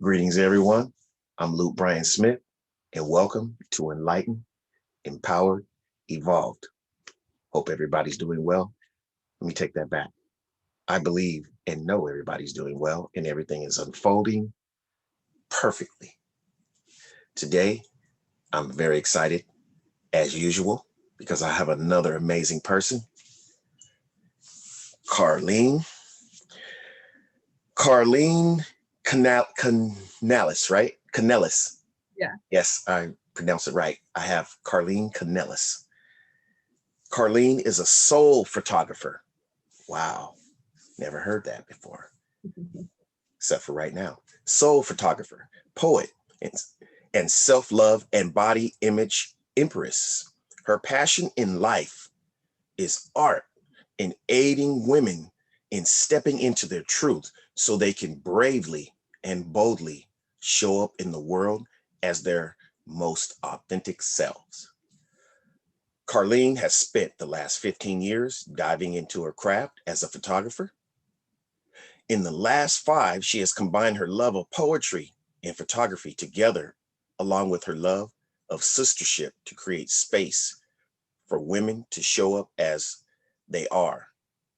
Greetings, everyone. I'm Luke Bryan Smith, and welcome to Enlightened, Empowered, Evolved. Hope everybody's doing well. Let me take that back. I believe and know everybody's doing well, and everything is unfolding perfectly. Today, I'm very excited, as usual, because I have another amazing person, Carlene. Carlene Kanellis, right? Kanellis. Yeah. Yes, I pronounced it right. I have Carlene Kanellis. Carlene is a soul photographer. Wow, never heard that before, except for right now. Soul photographer, poet, and, and self love and body image empress. Her passion in life is art and aiding women in stepping into their truth so they can bravely and boldly show up in the world as their most authentic selves. Carlene has spent the last 15 years diving into her craft as a photographer. In the last five, she has combined her love of poetry and photography together, along with her love of sistership to create space for women to show up as they are,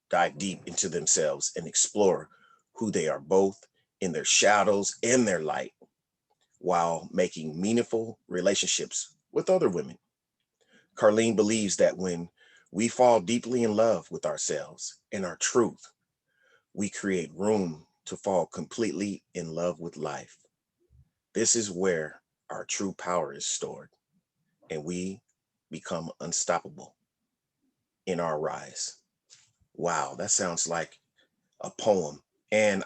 dive deep into themselves, and explore who they are both in their shadows and their light, while making meaningful relationships with other women. Carlene believes that when we fall deeply in love with ourselves and our truth, we create room to fall completely in love with life. This is where our true power is stored, and we become unstoppable in our rise. Wow, that sounds like a poem. And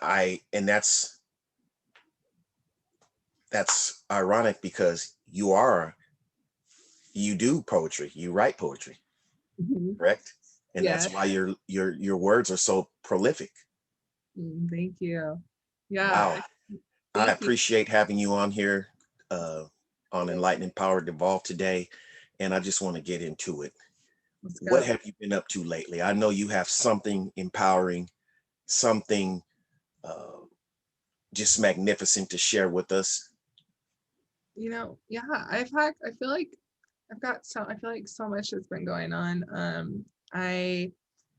that's ironic because you do poetry, you write poetry, Mhm. correct? And Yeah. that's why your words are so prolific. Thank you. Yeah. Wow. I Thank you. appreciate having you on here uh, on Enlightened, Empowered, Evolved today. And I just want to get into it. Let's What go. have you been up to lately? I know you have something empowering, something uh, just magnificent to share with us. Yeah, I feel like I feel like so much has been going on. I,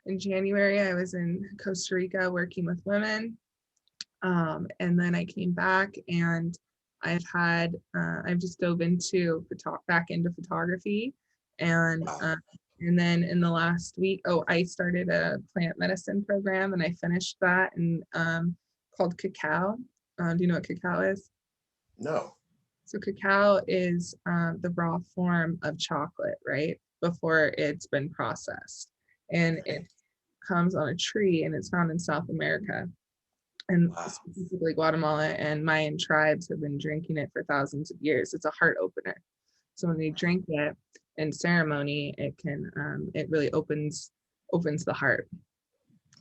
in January, I was in Costa Rica working with women. And then I came back and I've just dove into back into photography. And, Wow. um, and then in the last week, I started a plant medicine program and I finished that and called cacao. Do you know what cacao is? No. So cacao is the raw form of chocolate, right? Before it's been processed. And Okay. it comes on a tree and it's found in South America. And Wow. specifically Guatemala and Mayan tribes have been drinking it for thousands of years. It's a heart opener. So when they drink it in ceremony, it really opens the heart.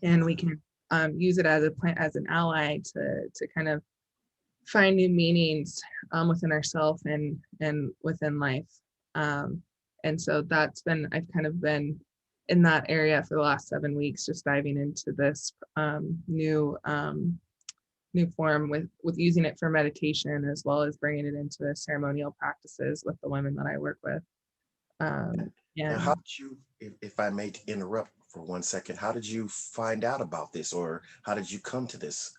And we can use it as a plant, as an ally to kind of find new meanings within ourselves and within life. Um, and so I've kind of been in that area for the last 7 weeks, just diving into this new form with using it for meditation as well as bringing it into the ceremonial practices with the women that I work with. Now, how And did you, if I may interrupt for 1 second, how did you find out about this, or how did you come to this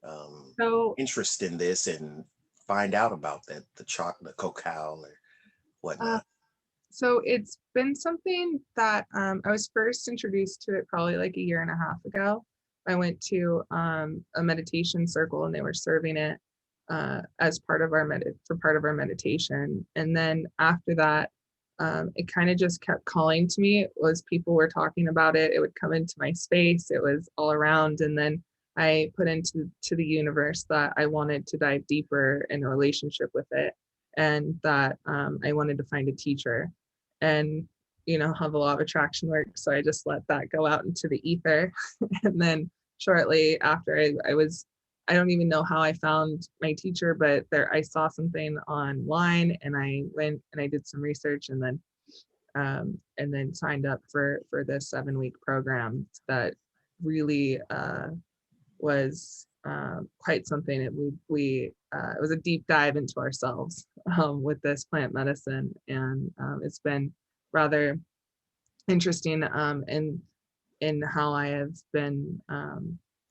um, so interest in this and find out about that, the cacao or uh, whatnot? so it's been something that I was first introduced to it probably like a year and a half ago. I went to a meditation circle and they were serving it as part of our meditation. And then after that, it kind of just kept calling to me. It was people were talking about it. It would come into my space. It was all around. And then I put into the universe that I wanted to dive deeper in a relationship with it, and that I wanted to find a teacher, and how the law of attraction works. So I just let that go out into the ether. And then shortly after, I don't even know how I found my teacher, but I saw something online and I went and I did some research, and then signed up for this 7-week program that really was quite something. It was a deep dive into ourselves with this plant medicine, and it's been rather interesting in how I have been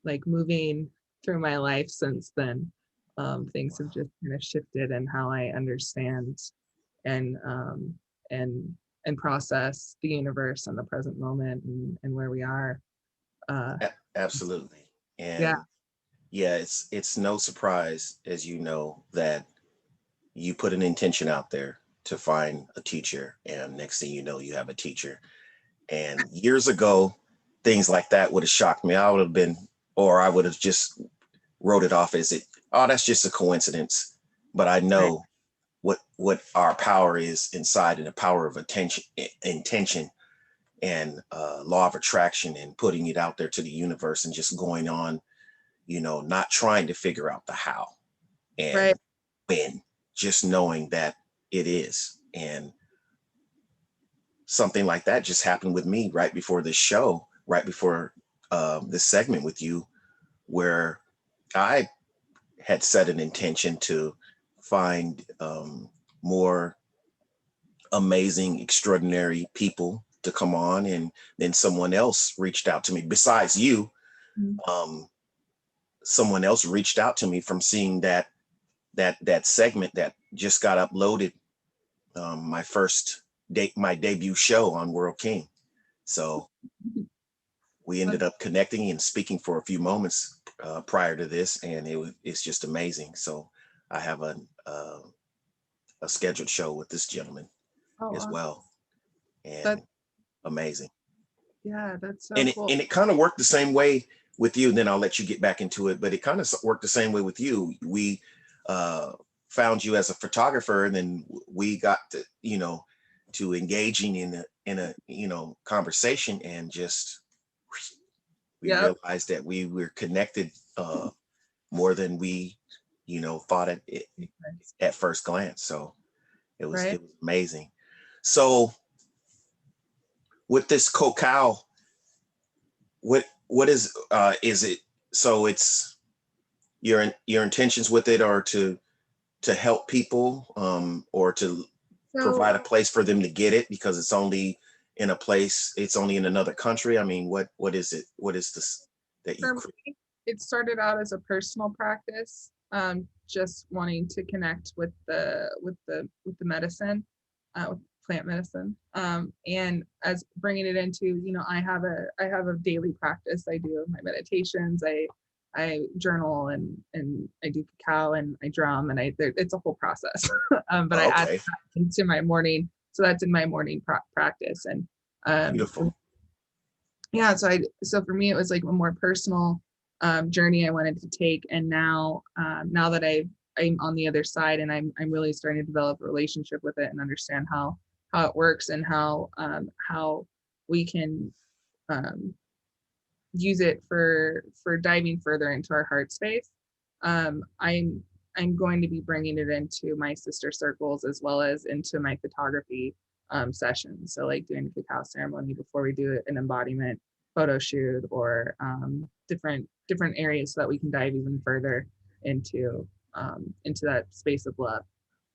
like moving through my life since then. Things have just kind of shifted in how I understand and and and process the universe and the present moment and where we are. Uh, Absolutely. yeah, And yeah, it's no surprise, as you know, that you put an intention out there to find a teacher, and next thing you know, you have a teacher. And years ago, things like that would have shocked me. I would have been, or I would have just wrote it off as oh, that's just a coincidence. But I right, know what our power is inside, and the power of intention, and law of attraction, and putting it out there to the universe, and just going on, not trying to figure out the how right. and when, just knowing that it is. And something like that just happened with me right before this show, right before this segment with you, where I had set an intention to find more amazing, extraordinary people to come on. And then someone else reached out to me besides you. Mm. Um, Someone else reached out to me from seeing that segment that just got uploaded, my first date, my debut show on World King. So we ended up connecting and speaking for a few moments prior to this, and it's just amazing. So I have a scheduled show with this gentleman Oh, as awesome. well, That, and amazing. yeah, that's so And cool. it kind of worked the same way with you. And then I'll let you get back into it, but it kind of worked the same way with you. We uh, found you as a photographer, and then we got to, to engaging in a conversation, and just we Yep. realized that we were connected more than we thought at first glance. So Right. it was amazing. So with this cacao, what is it? So it's your intentions with it are to help people, or to So provide a place for them to get it, because it's only in a place, it's only in another country. I mean, what is it? What is this that you for create? me, it started out as a personal practice, just wanting to connect with the medicine, with plant medicine, and as bringing it into, I have a daily practice. I do my meditations. I journal and I do cacao and I drum and it's a whole process. But I add Okay, that into my morning, so that's in my morning practice. And beautiful. yeah, so for me it was like a more personal journey I wanted to take. And now that I'm on the other side, and I'm really starting to develop a relationship with it and understand how it works, and how we can um, use it for diving further into our heart space. I'm going to be bringing it into my sister circles as well as into my photography sessions. So like doing a cacao ceremony before we do an embodiment photo shoot, or different areas, so that we can dive even further into that space of love.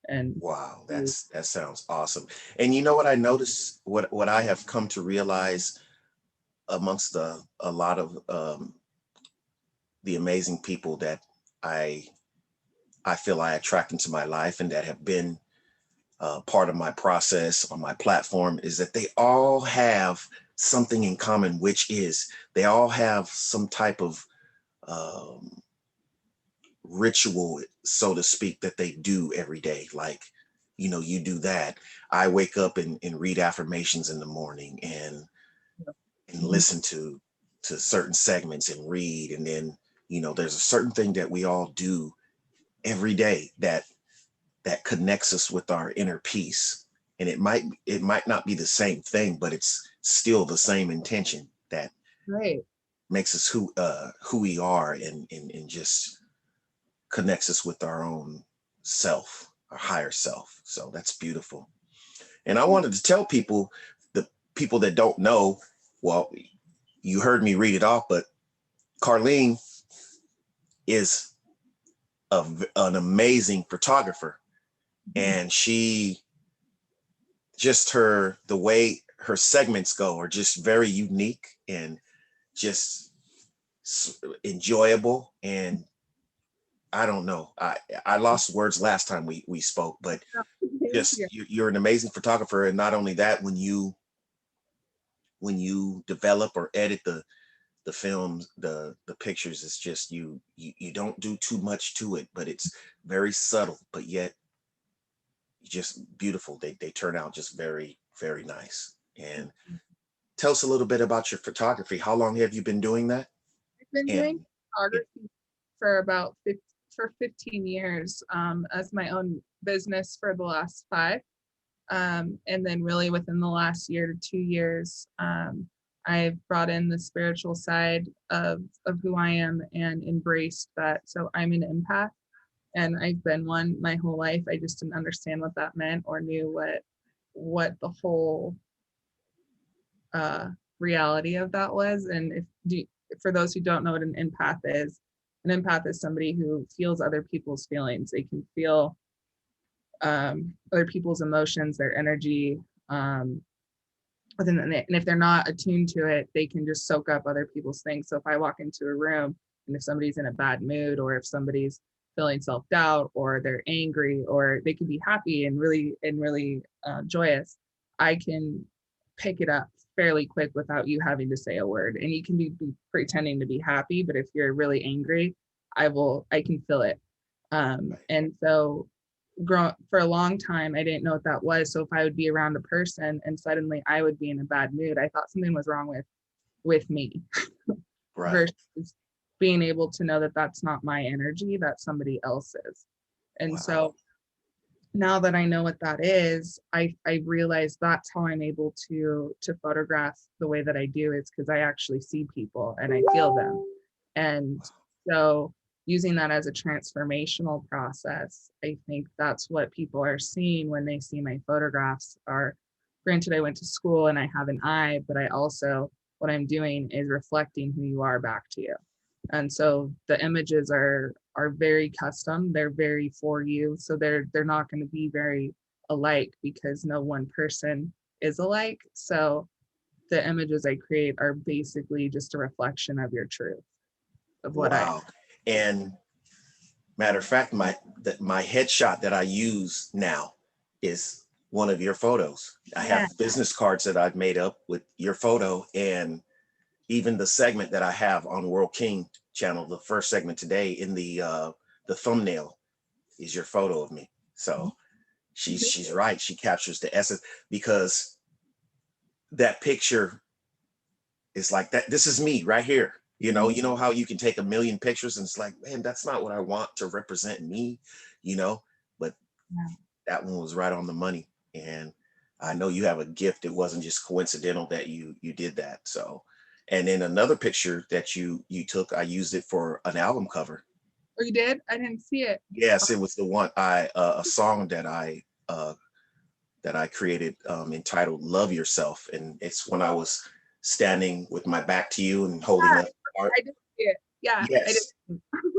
And Wow, that sounds awesome. And you know what I noticed, what I have come to realize amongst a lot of the amazing people that I I feel I attract into my life, and that have been part of my process on my platform, is that they all have something in common, which is they all have some type of um, ritual, so to speak, that they do every day. Like, you do that. I wake up and read affirmations in the morning, and Mhm. listen to certain segments and read. And then, there's a certain thing that we all do every day that connects us with our inner peace. And it might not be the same thing, but it's still the same intention that Right. makes us who we are, and just connects us with our own self, our higher self. So that's beautiful. And I wanted to tell people, the people that don't know, well, you heard me read it off, but Carlene is an amazing photographer, and she just the way her segments go are just very unique and just enjoyable. And I don't know, I lost words last time we spoke, but Thank just you. you're an amazing photographer. And not only that, when you develop or edit the films, the pictures, it's just you don't do too much to it, but it's very subtle, but yet just beautiful. They turn out just very, very nice. And tell us a little bit about your photography. How long have you been doing that? I've been doing And it, photography for about 15 years, as my own business for the last 5. And then really within the last year to 2 years, I've brought in the spiritual side of who I am and embraced that. So I'm an empath, and I've been one my whole life. I just didn't understand what that meant or knew what the whole uh, reality of that was. And for those who don't know what an empath is somebody who feels other people's feelings. They can feel other people's emotions, their energy. And if they're not attuned to it, they can just soak up other people's things. So if I walk into a room and if somebody's in a bad mood, or if somebody's feeling self-doubt, or they're angry, or they can be happy and really joyous, I can pick it up fairly quick without you having to say a word. And you can be pretending to be happy, but if you're really angry, I can feel it. And so for a long time, I didn't know what that was. So if I would be around a person and suddenly I would be in a bad mood, I thought something was wrong with me. right. Versus being able to know that that's not my energy, that's somebody else's. And Wow. so now that I know what that is, I realize that's how I'm able to photograph the way that I do. It's because I actually see people and I feel them. And so using that as a transformational process, I think that's what people are seeing when they see my photographs. Are granted, I went to school and I have an eye, but I also, what I'm doing is reflecting who you are back to you. And so the images are very custom. They're very for you. So they're not going to be very alike, because no one person is alike. So the images I create are basically just a reflection of your truth, of what I. Wow. And matter of fact, my headshot that I use now is one of your photos. I Yeah. have business cards that I've made up with your photo, and even the segment that I have on World King channel, the first segment today, in the thumbnail is your photo of me. So she's right. She captures the essence, because that picture is like that. This is me right here. You know how you can take a million pictures and it's like, man, that's not what I want to represent me, you know, but Yeah. that one was right on the money. And I know you have a gift. It wasn't just coincidental that you did that. So, and then another picture that you took, I used it for an album cover. Oh, you did? I didn't see it. Yes, it was the one a song that I created, entitled "Love Yourself," and it's when I was standing with my back to you and holding Yeah, up art. I did see it. Yeah, I did. Yes,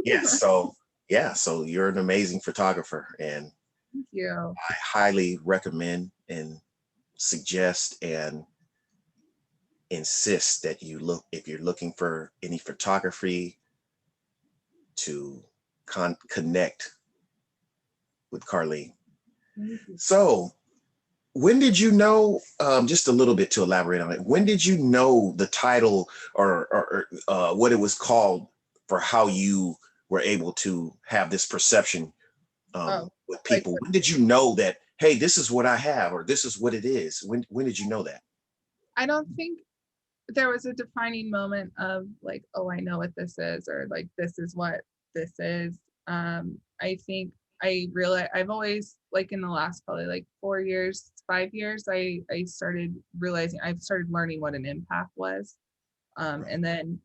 yes. So yeah, so you're an amazing photographer, and Thank you. I highly recommend and suggest and insist that you look, if you're looking for any photography, to connect with Carlene. Thank you. So when did you know, just a little bit to elaborate on it, when did you know the title, or what it was called, for how you were able to have this perception, Oh, with like, people? When did you know that, hey, this is what I have, or this is what it is? When did you know that? I don't think there was a defining moment of like, oh, I know what this is, or like, this is what this is. I think I realized I've always, like, in the last probably like 4 years, 5 years, I started realizing, I've started learning what an empath was. Right. And then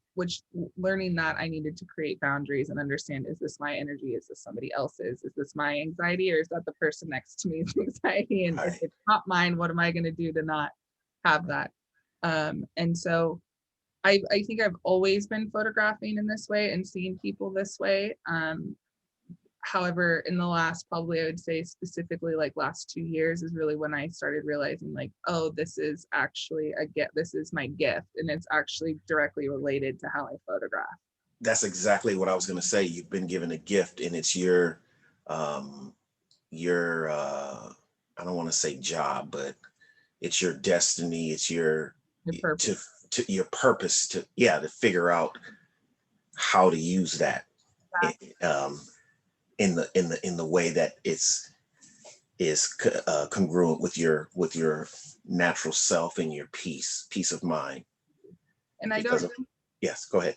learning that I needed to create boundaries and understand, is this my energy? Is this somebody else's? Is this my anxiety, or is that the person next to me's anxiety? And if Right. it's not mine, what am I going to do to not have that? And so I think I've always been photographing in this way and seeing people this way. However, in the last, probably I would say specifically like last 2 years is really when I started realizing like, oh, this is actually a gift. This is my gift. And it's actually directly related to how I photograph. That's exactly what I was going to say. You've been given a gift, and it's um, I don't want to say job, but it's your destiny. It's your My to purpose. your purpose to, yeah, to figure out how to use that um, in the way that congruent with your natural self and your peace of mind. And I Because don't, of, yes, go ahead.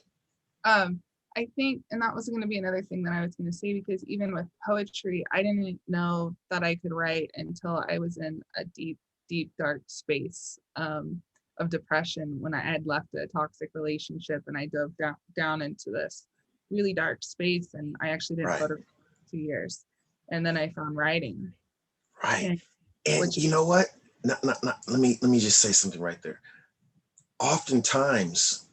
um, I think, and that was going to be another thing that I was going to say, because even with poetry, I didn't know that I could write until I was in a deep, deep, dark space of depression when I had left a toxic relationship and I dove down into this really dark space. And I actually didn't Right, photograph for 2 years. And then I found writing, right. and And which, you know what? Let me just say something right there. Oftentimes,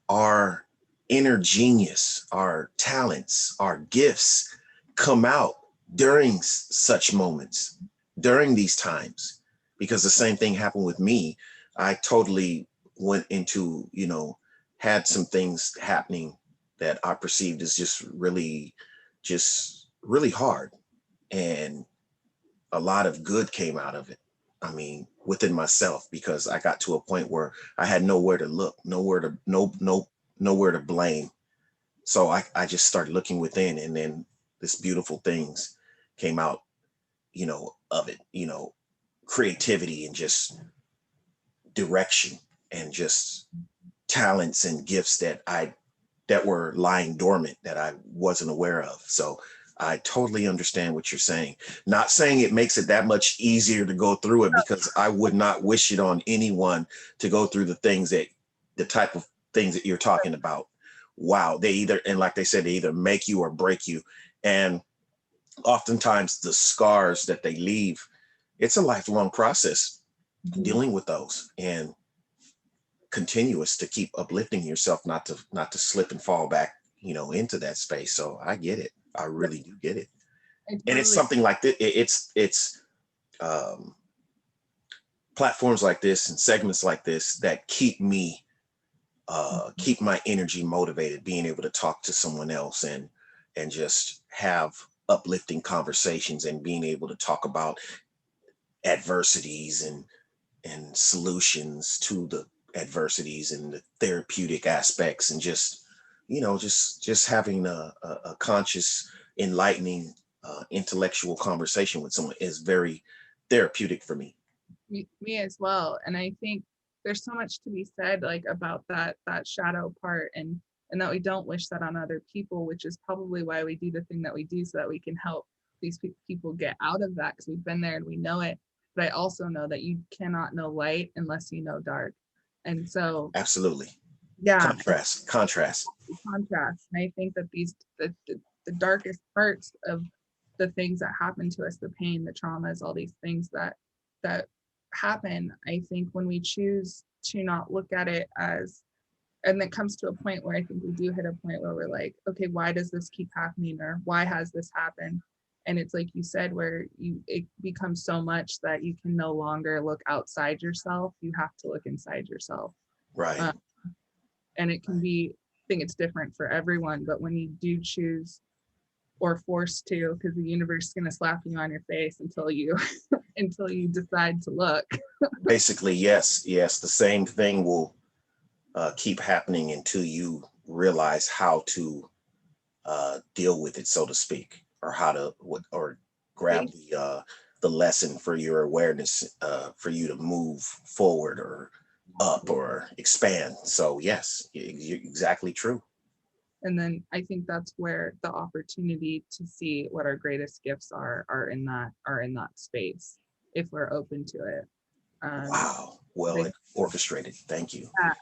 our inner genius, our talents, our gifts come out during such moments, during these times, because the same thing happened with me. I totally went into, had some things happening that I perceived as just really hard. And a lot of good came out of it. I mean, within myself, because I got to a point where I had nowhere to look, nowhere to blame. So I just started looking within, and then this beautiful things came out, of it, creativity and just direction and just talents and gifts that were lying dormant that I wasn't aware of. So I totally understand what you're saying. Not saying it makes it that much easier to go through it, because I would not wish it on anyone to go through the type of things that you're talking about. Wow. And like they said, they either make you or break you. And oftentimes the scars that they leave, it's a lifelong process dealing with those, and continuous to keep uplifting yourself, not to slip and fall back, into that space. So I get it. I really do get it. I And it's totally, something like this. It's um, platforms like this and segments like this that keep my energy motivated, being able to talk to someone else and just have uplifting conversations, and being able to talk about adversities and solutions to the adversities and the therapeutic aspects, and just having a conscious, enlightening, intellectual conversation with someone is very therapeutic for me. me as well. And I think there's so much to be said like about that shadow part, and that we don't wish that on other people, which is probably why we do the thing that we do, so that we can help these people get out of that, because we've been there and we know it. But I also know that you cannot know light unless you know dark. And so Absolutely. yeah, Contrast. contrast. And I think that the darkest parts of the things that happen to us, the pain, the traumas, all these things that happen, I think when we choose to not look at it as, and it comes to a point where I think we do hit a point where we're like, okay, why does this keep happening, or why has this happened? And it's like you said, where it becomes so much that you can no longer look outside yourself. You have to look inside yourself. Right. uh, and it can be, I think it's different for everyone, but when you do choose, or forced to, because the universe is going to slap you on your face until you until you decide to look. Basically, yes, the same thing will keep happening until you realize how to deal with it, so to speak, or how to or grab the lesson for your awareness, for you to move forward or up or expand. So yes, you're exactly true. And then I think that's where the opportunity to see what our greatest gifts are in that space, if we're open to it. Wow. Well, They, orchestrated. Thank you. yeah,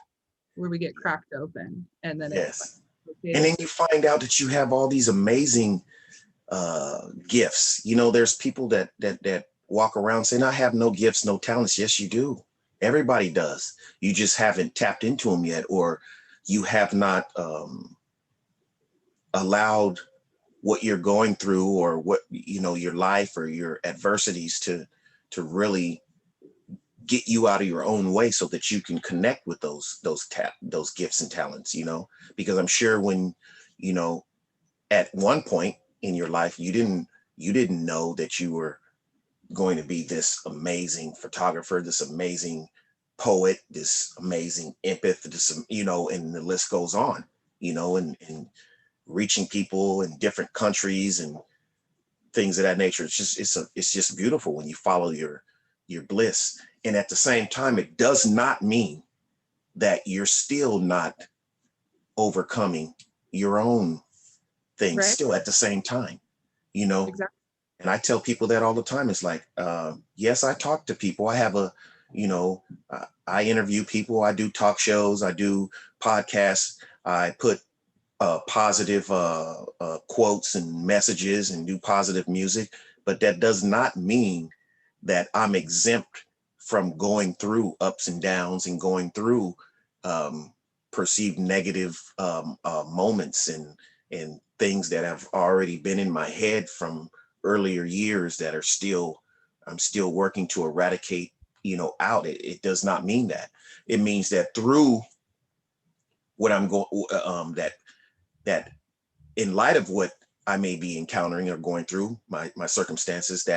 where we get cracked open, and then it's like, Yes. okay, And then this you is find out that you have all these amazing gifts. There's people that walk around saying, I have no gifts, no talents. Yes, you do. Everybody does. You just haven't tapped into them yet, or you have not allowed what you're going through, or what, your life or your adversities to really get you out of your own way, so that you can connect with those gifts and talents, because I'm sure when, you know, at one point in your life, you didn't know that you were going to be this amazing photographer, this amazing poet, this amazing empath, this, and the list goes on, and reaching people in different countries and things of that nature. It's just beautiful when you follow your bliss. And at the same time, it does not mean that you're still not overcoming your own things Right. still at the same time, you know. Exactly. And I tell people that all the time. It's like, yes, I talk to people. I have I interview people. I do talk shows. I do podcasts. I put positive quotes and messages and do positive music. But that does not mean that I'm exempt from going through ups and downs and going through um, perceived negative moments and things that have already been in my head from earlier years that I'm still working to eradicate, out. It does not mean that. It means that through what I'm going, that in light of what I may be encountering or going through my circumstances,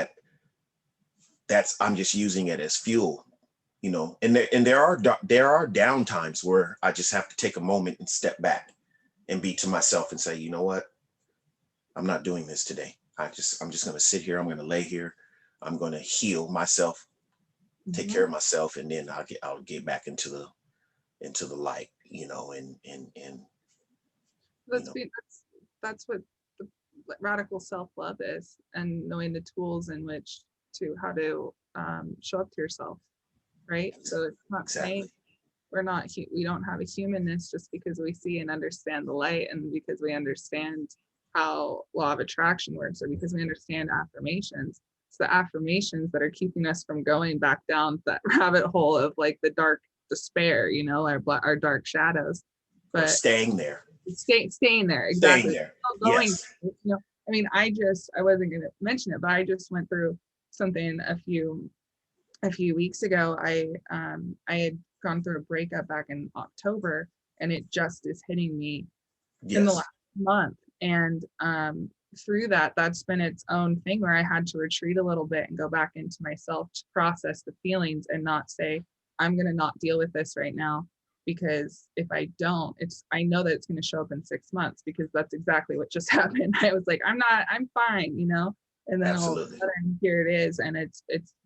I'm just using it as fuel, and there are down times where I just have to take a moment and step back and be to myself and say, you know what, I'm not doing this today. I'm just going to sit here. I'm going to lay here. I'm going to heal myself, take Mhm. care of myself, and then I'll get back into the light, and you know That's what the radical self-love is, and knowing the tools in which to how to show up to yourself, right? So it's not saying exactly. we don't have a humanness just because we see and understand the light, and because we understand how law of attraction works, or because we understand affirmations. It's the affirmations that are keeping us from going back down that rabbit hole of like the dark despair, our dark shadows. Or But staying there. staying there, Staying exactly. there. Still going, Yes. I mean, I wasn't going to mention it, but I just went through something a few weeks ago. I had gone through a breakup back in October, and it just is hitting me in the last Yes. month. And through that's been its own thing where I had to retreat a little bit and go back into myself to process the feelings, and not say, I'm going to not deal with this right now, because if I don't, I know that it's going to show up in 6 months, because that's exactly what just happened. I was like, I'm fine, and then all of a Absolutely. sudden here it is, and it's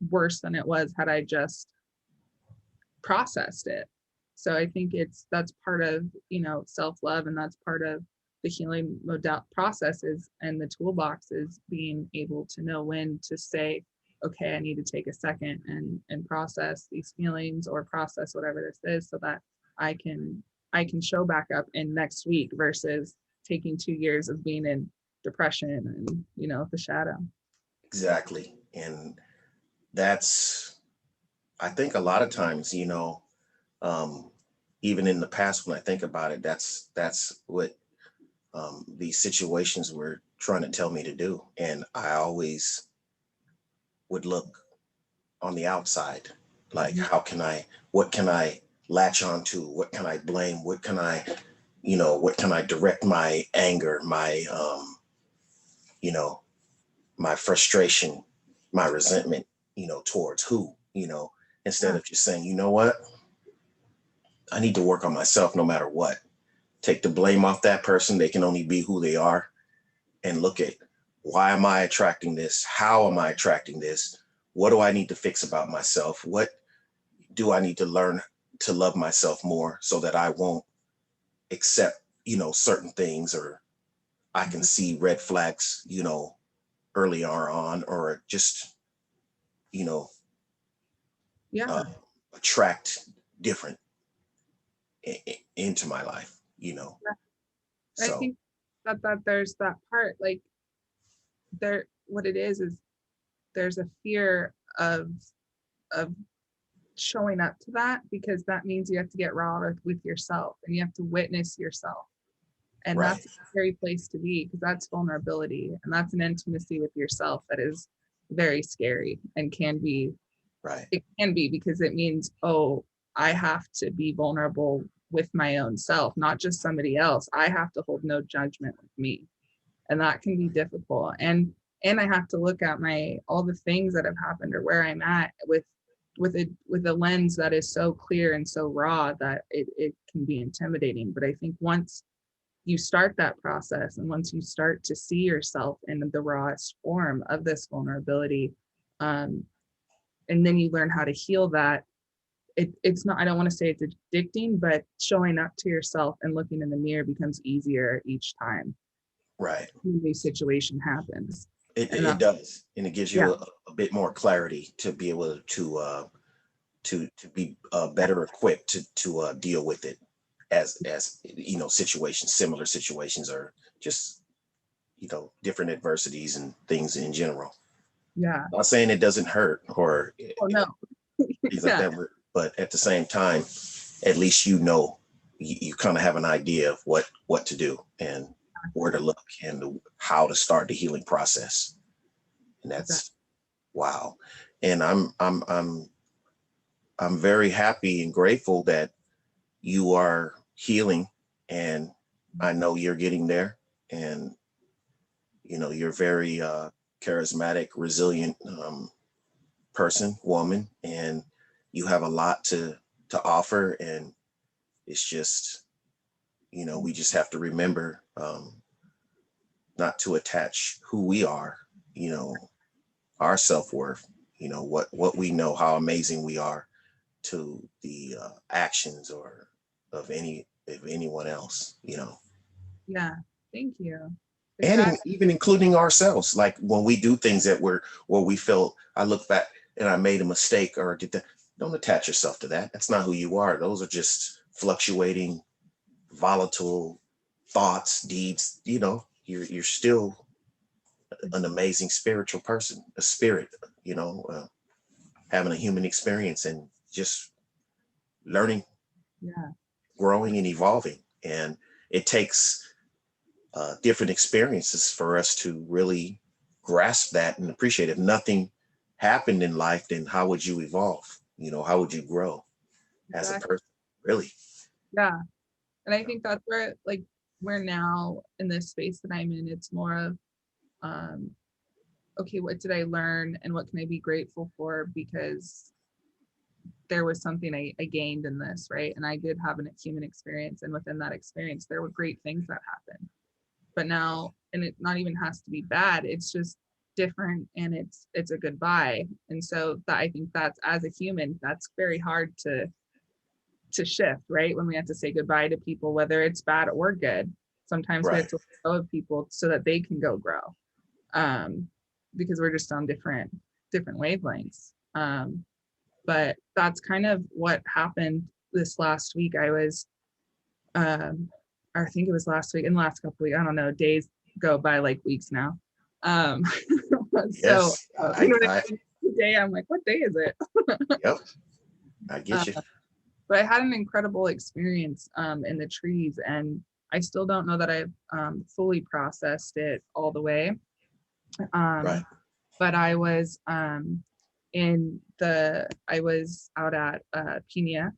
worse than it was had I just processed it. So I think that's part of, self-love, and that's part of the healing modal processes, and the toolbox is being able to know when to say, okay, I need to take a second and process these feelings, or process whatever this is, so that I can show back up in next week, versus taking 2 years of being in depression and, the shadow. Exactly. And that's, I think a lot of times, um, even in the past, when I think about it, that's what these situations were trying to tell me to do. And I always would look on the outside, like, Mhm. what can I latch onto? What can I blame? What can I direct my anger, you know, my frustration, my resentment, towards who, instead Yeah. of just saying, you know what, I need to work on myself no matter what. Take the blame off that person. They can only be who they are. And look at, why am I attracting this? How am I attracting this? What do I need to fix about myself? What do I need to learn to love myself more, so that I won't accept, certain things, or I can Mhm. see red flags, earlier on, or just, you know, Yeah. uh, attract different into my life, I So think that there's that part, like, what it is there's a fear of showing up to that, because that means you have to get raw with yourself, and you have to witness yourself. And Right. that's a scary place to be, because that's vulnerability, and that's an intimacy with yourself that is very scary, and can be, Right. it can be, because it means, oh, I have to be vulnerable with my own self, not just somebody else. I have to hold no judgment with me. And that can be difficult. And I have to look at my all the things that have happened, or where I'm at, with a lens that is so clear and so raw that it can be intimidating. But I think once you start that process, and once you start to see yourself in the rawest form of this vulnerability, um, and then you learn how to heal that, it's not, I don't want to say it's addicting, but showing up to yourself and looking in the mirror becomes easier each time Right. a new situation happens. And It does, and it gives yeah, you a bit more clarity to be able to be better equipped to deal with it as you know, situations, similar situations, or just, you know, different adversities and things in general. yeah. Not saying it doesn't hurt or Oh no. things like Yeah, that, but at the same time, at least you know, you kind of have an idea of what to do and where to look and how to start the healing process. And exactly. that's wow. And I'm very happy and grateful that you are healing, and I know you're getting there, and you know, you're very charismatic, resilient person, woman, and you have a lot to offer. And it's just, you know, we just have to remember not to attach who we are, you know, our self-worth, you know, what we know, how amazing we are, to the actions or of anyone else, you know. Yeah, thank you. And Exactly. even including ourselves, like when we do things that we're where we feel, I look back and I made a mistake or did that, don't attach yourself to that. That's not who you are. Those are just fluctuating, volatile thoughts, deeds. You know, you're still an amazing spiritual person, a spirit, you know, having a human experience and just learning, Yeah, growing and evolving. And it takes different experiences for us to really grasp that and appreciate it. If nothing happened in life, then how would you evolve? You know, how would you grow as a exactly. person? Really? Yeah. And I think that's where, like, we're now in this space that I'm in, it's more of, um, okay, what did I learn, and what can I be grateful for? Because there was something I gained in this, right? And I did have a human experience, and within that experience, there were great things that happened. But now, and it not even has to be bad, it's just different, and it's a goodbye. And so that, I think that's, as a human, that's very hard to shift, right? When we have to say goodbye to people, whether it's bad or good, sometimes we have Right. to let go of people so that they can go grow, um, because we're just on different wavelengths. But that's kind of what happened this last week. I was, um, I think it was last week, in the last couple of weeks, I don't know, days go by like weeks now. Um, so, Yes. you know what I mean? Today, I'm like, what day is it? Yep. I Uh, get you. but I had an incredible experience in the trees, and I still don't know that I've fully processed it all the way. Right. Um, but I was out at Pina,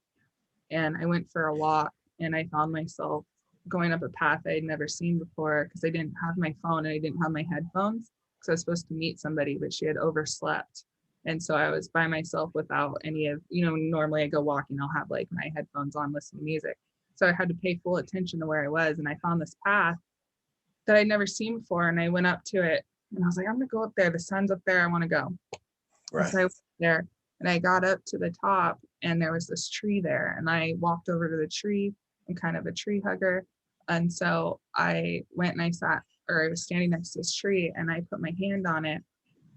and I went for a walk, and I found myself going up a path I had never seen before, because I didn't have my phone and I didn't have my headphones, because I was supposed to meet somebody, but she had overslept. And so I was by myself without any of, normally I go walking, I'll have like my headphones on, listening to music. So I had to pay full attention to where I was. And I found this path that I'd never seen before. And I went up to it, and I was like, I'm gonna go up there. The sun's up there. I want to go. And Right. so I went there, and I got up to the top, and there was this tree there. And I walked over to the tree. I'm kind of a tree hugger. And so I went and I was standing next to this tree, and I put my hand on it,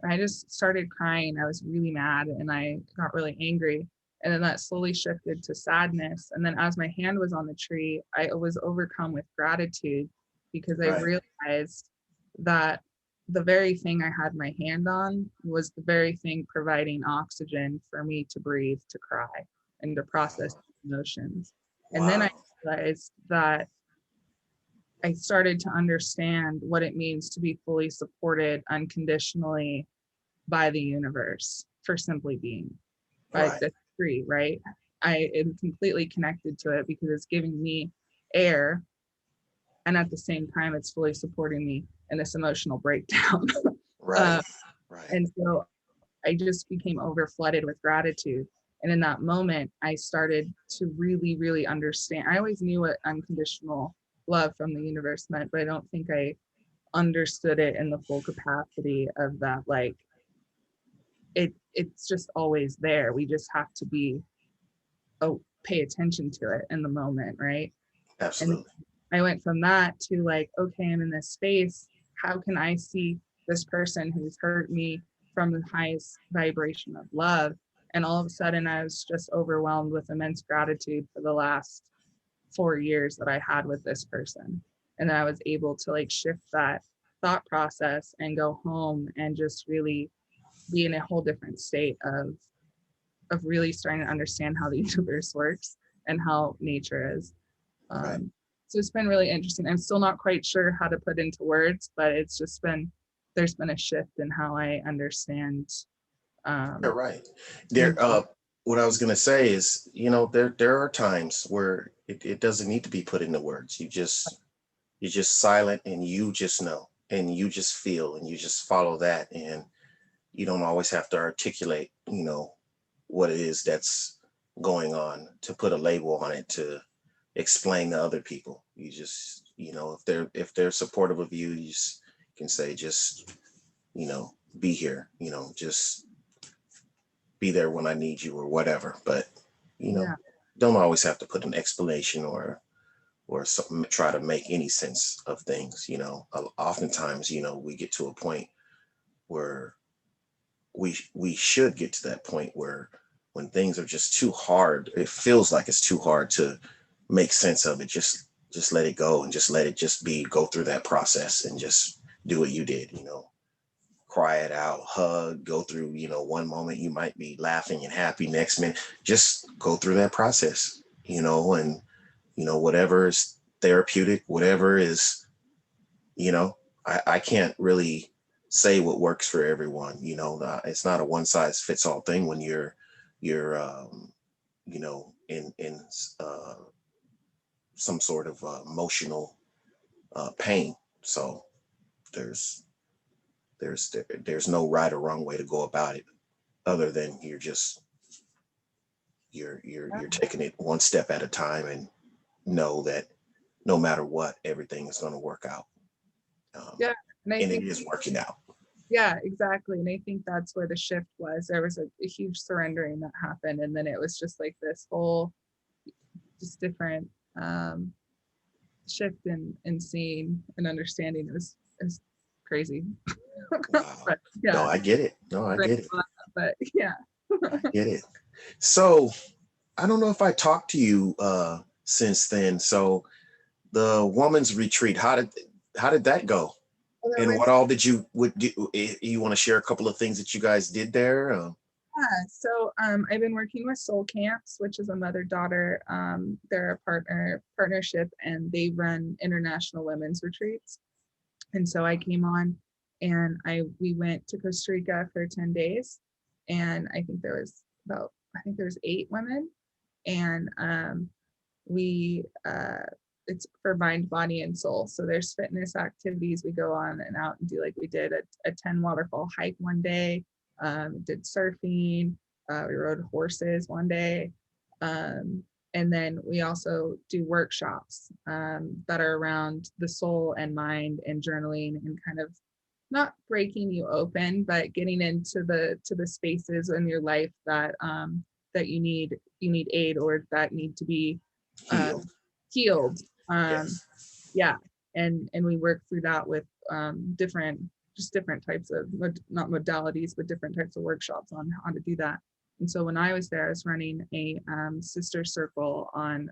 and I just started crying. I was really mad, and I got really angry. And then that slowly shifted to sadness. And then as my hand was on the tree, I was overcome with gratitude, because I Right. realized that the very thing I had my hand on was the very thing providing oxygen for me to breathe, to cry, and to process emotions. And then I Wow. realized that I started to understand what it means to be fully supported unconditionally by the universe for simply being, by Right. the tree, right? I am completely connected to it because it's giving me air, and at the same time, it's fully supporting me in this emotional breakdown. Right. uh, Right. and so I just became over flooded with gratitude. And in that moment, I started to really, really understand. I always knew what unconditional love from the universe meant, but I don't think I understood it in the full capacity of that. Like it's just always there. We just have to be, oh, pay attention to it in the moment, right? And Absolutely. I went from that to like, okay, I'm in this space. How can I see this person who's hurt me from the highest vibration of love? And all of a sudden, I was just overwhelmed with immense gratitude for the last 4 years that I had with this person. And then I was able to like shift that thought process and go home and just really be in a whole different state of really starting to understand how the universe works and how nature is. Right. um, so it's been really interesting. I'm still not quite sure how to put into words, but it's just been, there's been a shift in how I understand Yeah, um, right. There, nature. what I was gonna say is, there are times where it doesn't need to be put into words. You're just silent and you just know and you just feel and you just follow that. And you don't always have to articulate, what it is that's going on to put a label on it to explain to other people. You just, if they're supportive of you, you just can say, just, be here, just be there when I need you or whatever. But, you know, Yeah, don't always have to put an explanation or something, try to make any sense of things. Oftentimes, we get to a point where we should get to that point where when things are just too hard, it feels like it's too hard to make sense of it. Just let it go and just let it just be, go through that process and just do what you did, cry it out, hug, go through, one moment you might be laughing and happy, next minute, just go through that process, and whatever is therapeutic, whatever is, you know, I can't really say what works for everyone. It's not a one size fits all thing when you're in some sort of emotional pain. So there's there's no right or wrong way to go about it, other than you're taking it one step at a time, and know that no matter what, everything is going to work out. Um, yeah. And I and it think, is working out. yeah, exactly. And I think that's where the shift was. There was a huge surrendering that happened. And then it was just like this whole, just different um, shift in seeing and understanding. Is crazy. Wow. But No, yeah, I get it. No, I right, get it. but yeah. I get it. So I don't know if I talked to you since then. So the woman's retreat, how did that go? Well, that And was, what all did you would do? You want to share a couple of things that you guys did there? yeah. So I've been working with Soul Camps, which is a mother-daughter. They're a partnership, and they run international women's retreats. And so I came on, and we went to Costa Rica for 10 days. And I think there was 8 women. And we it's for mind, body, and soul. So there's fitness activities we go on and out and do. Like we did a 10 waterfall hike one day, did surfing, we rode horses one day, and then we also do workshops that are around the soul and mind and journaling, and kind of not breaking you open, but getting into the spaces in your life that you need aid, or that need to be uh, Healed. healed. Yes. Yeah, and we work through that with different, just different types of not modalities, but different types of workshops on how to do that. And so when I was there, I was running a sister circle on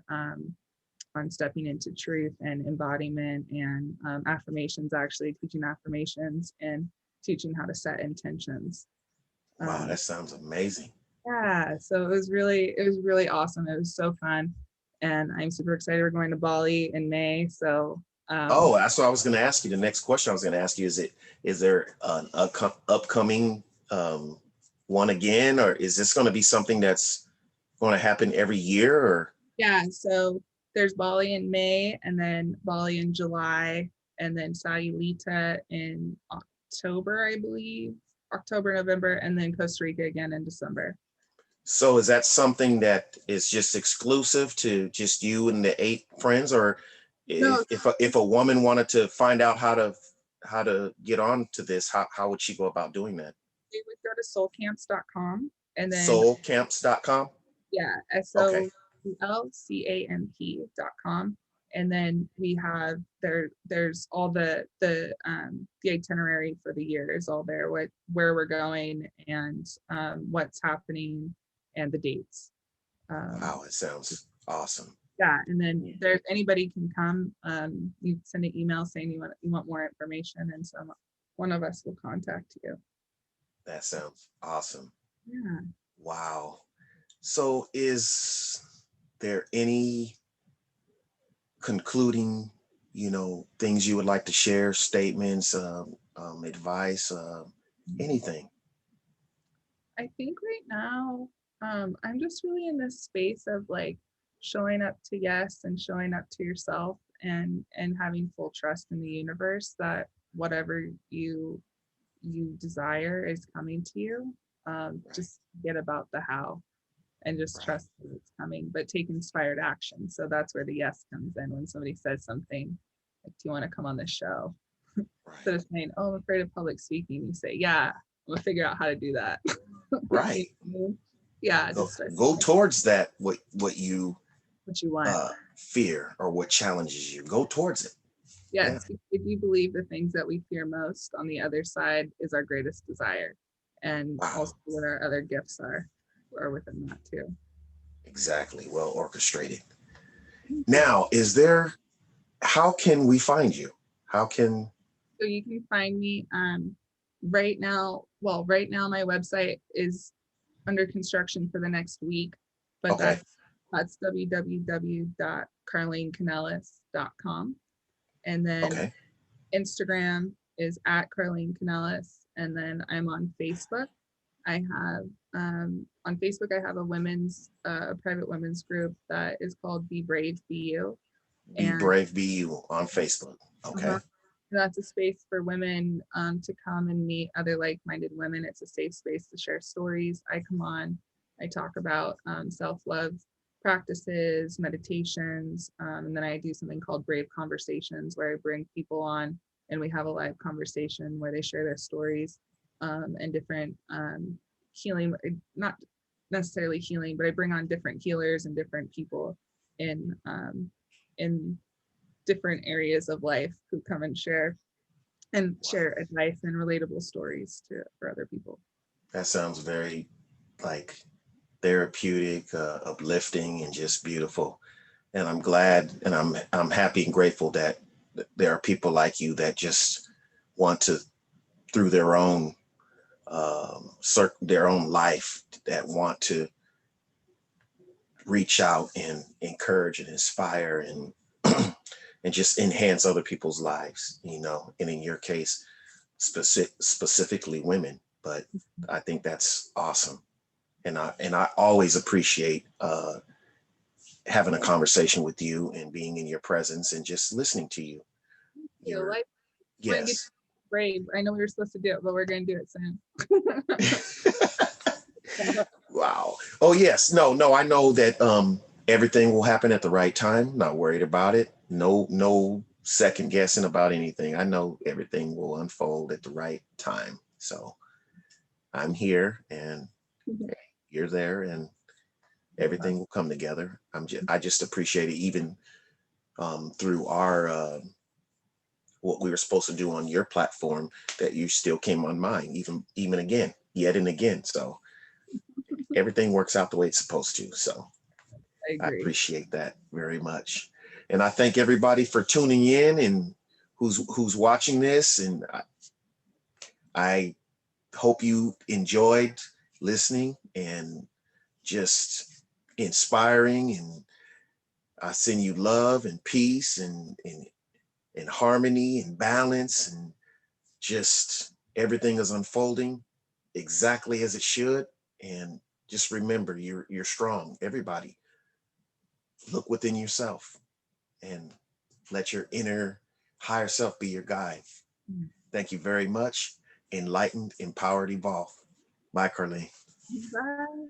on stepping into truth and embodiment and affirmations, actually teaching affirmations and teaching how to set intentions. Wow, that sounds amazing. Yeah, so it was really awesome. It was so fun, and I'm super excited. We're going to Bali in May, so Oh, that's what I was going to ask you. The next question I was going to ask you is there an upcoming one again, or is this going to be something that's going to happen every year? Or yeah, so there's Bali in May, and then Bali in July, and then Sayulita in October, I believe, October, November, and then Costa Rica again in December. so is that something that is just exclusive to just you and the 8 friends, or No, if a woman wanted to find out how to get on to this, how would she go about doing that? they would go to soulcamps.com, and then Soulcamps.com. yeah, Okay. SOULCAMP.com. And then we have there's all the itinerary for the year is all there, where we're going and what's happening and the dates. Wow, it sounds awesome. Yeah, and then there's anybody can come. You send an email saying you want more information, and so one of us will contact you. That sounds awesome. Yeah. Wow. So is there any concluding, things you would like to share, statements, advice, anything? I think right now, I'm just really in this space of like showing up to yes and showing up to yourself and having full trust in the universe that whatever you desire is coming to you. Right, Just forget about the how and just right, trust that it's coming, but take inspired action. So that's where the yes comes in when somebody says something like, "Do you want to come on this show?" right, Instead of saying, "Oh, I'm afraid of public speaking," you say, "Yeah, I'm gonna figure out how to do that." You right. know? Yeah, Go just start go towards that. What you what you want. fear or what challenges you. Go towards it. Yeah. Yes, if you believe the things that we fear most on the other side is our greatest desire, and Wow. also what our other gifts are within that too. Exactly. Well orchestrated. Now, how can we find you? How can, So you can find me right now. Well, right now my website is under construction for the next week, but okay, that's www.carlenekanellis.com. And then okay, Instagram is at Carlene Kanellis, and then I'm on Facebook. I have on Facebook I have a private women's group that is called Be Brave Be You, Be and Brave, Be You on Facebook. uh Okay. that's a space for women to come and meet other like-minded women. It's a safe space to share stories. I come on, I talk about self-love practices, meditations, and then I do something called Brave Conversations, where I bring people on and we have a live conversation where they share their stories and different healing, not necessarily healing, but I bring on different healers and different people in different areas of life who come and Wow. share advice and relatable stories for other people. That sounds very like therapeutic, uplifting, and just beautiful. And I'm glad and I'm happy and grateful that there are people like you that just want to, through their own their own life, that want to reach out and encourage and inspire and and just enhance other people's lives, and in your case, specifically women. But I think that's awesome. And I always appreciate having a conversation with you and being in your presence and just listening to you. You You're like want to get yes. brave. I know we were supposed to do it, but we're going to do it soon. Wow. Oh yes. No, no, I know that everything will happen at the right time. Not worried about it. No second guessing about anything. I know everything will unfold at the right time. So I'm here and you're there and everything will come together. I just appreciate it, even through our what we were supposed to do on your platform, that you still came on mine, even again, yet and again. So everything works out the way it's supposed to. So I I agree. appreciate that very much. And I thank everybody for tuning in and who's watching this. And I hope you enjoyed listening and just inspiring. And I send you love and peace and harmony and balance, and just everything is unfolding exactly as it should. And just remember, you're strong. Everybody, look within yourself and let your inner higher self be your guide. Thank you very much. Enlightened, empowered, evolved. Bye, Carlene. Bye.